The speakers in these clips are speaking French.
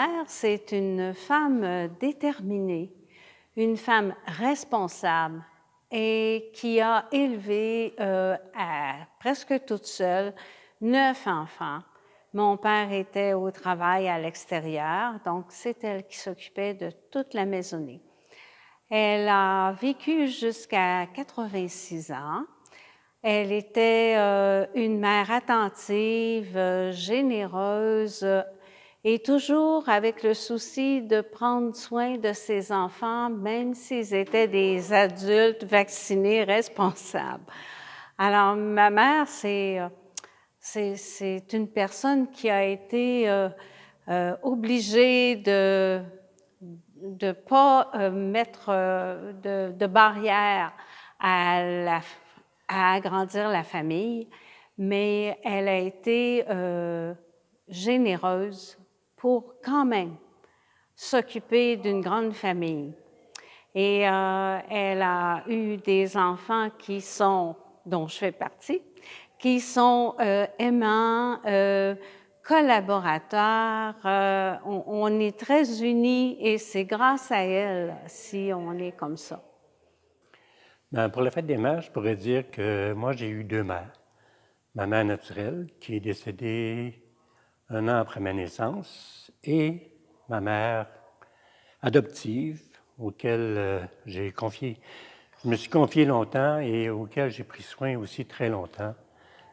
mère, c'est une femme déterminée, une femme responsable et qui a élevé presque toute seule 9 enfants. Mon père était au travail à l'extérieur, donc c'est elle qui s'occupait de toute la maisonnée. Elle a vécu jusqu'à 86 ans. Elle était une mère attentive, généreuse et toujours avec le souci de prendre soin de ses enfants, même s'ils étaient des adultes vaccinés responsables. Alors, ma mère, c'est une personne qui a été obligée de ne pas mettre de barrière à agrandir la famille, mais elle a été généreuse pour quand même s'occuper d'une grande famille. Et elle a eu des enfants dont je fais partie, qui sont aimants, collaborateurs. On est très unis et c'est grâce à elle si on est comme ça. Bien, pour la fête des mères, je pourrais dire que moi, j'ai eu 2 mères. Ma mère naturelle, qui est décédée 1 an après ma naissance, et ma mère adoptive, auquel je me suis confié longtemps et auquel j'ai pris soin aussi très longtemps,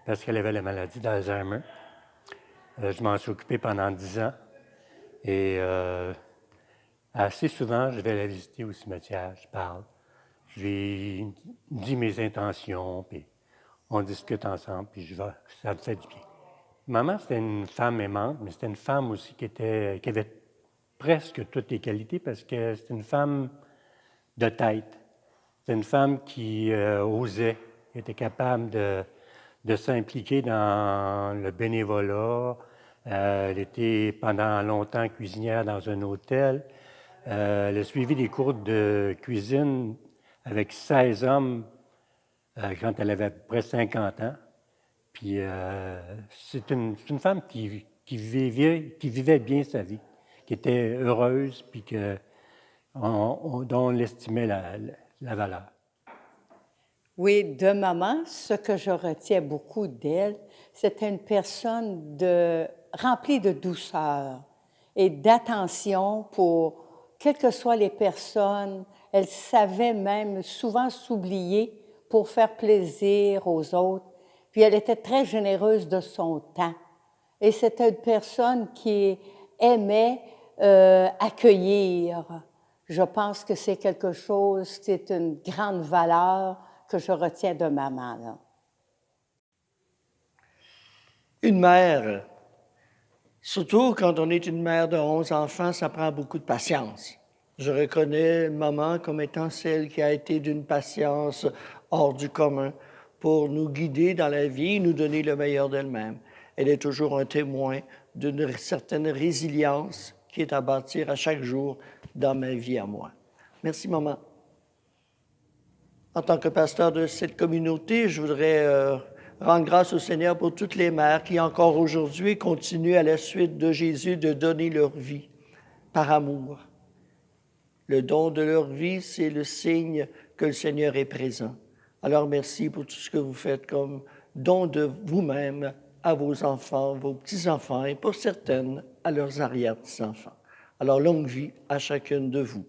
parce qu'elle avait la maladie d'Alzheimer. Je m'en suis occupé pendant 10 ans. Et assez souvent, je vais la visiter au cimetière, je parle. Je lui dis mes intentions, puis on discute ensemble, puis ça me fait du bien. Maman, c'était une femme aimante, mais c'était une femme aussi qui avait presque toutes les qualités, parce que c'était une femme de tête. C'était une femme qui osait, qui était capable de s'impliquer dans le bénévolat. Elle était pendant longtemps cuisinière dans un hôtel. Elle a suivi des cours de cuisine avec 16 hommes quand elle avait à peu près 50 ans. Puis c'est une femme qui vivait bien sa vie, qui était heureuse, puis dont on estimait la valeur. Oui, de maman, ce que je retiens beaucoup d'elle, c'était une personne remplie de douceur et d'attention pour quelles que soient les personnes. Elle savait même souvent s'oublier pour faire plaisir aux autres. Puis elle était très généreuse de son temps. Et c'était une personne qui aimait accueillir. Je pense que c'est quelque chose, c'est une grande valeur que je retiens de maman. Là. Une mère, surtout quand on est une mère de 11 enfants, ça prend beaucoup de patience. Je reconnais maman comme étant celle qui a été d'une patience hors du commun pour nous guider dans la vie et nous donner le meilleur d'elle-même. Elle est toujours un témoin d'une certaine résilience qui est à bâtir à chaque jour dans ma vie à moi. Merci, maman. En tant que pasteur de cette communauté, je voudrais rendre grâce au Seigneur pour toutes les mères qui, encore aujourd'hui, continuent à la suite de Jésus de donner leur vie par amour. Le don de leur vie, c'est le signe que le Seigneur est présent. Alors merci pour tout ce que vous faites comme don de vous-même à vos enfants, vos petits-enfants et pour certaines, à leurs arrière-petits-enfants. Alors longue vie à chacune de vous.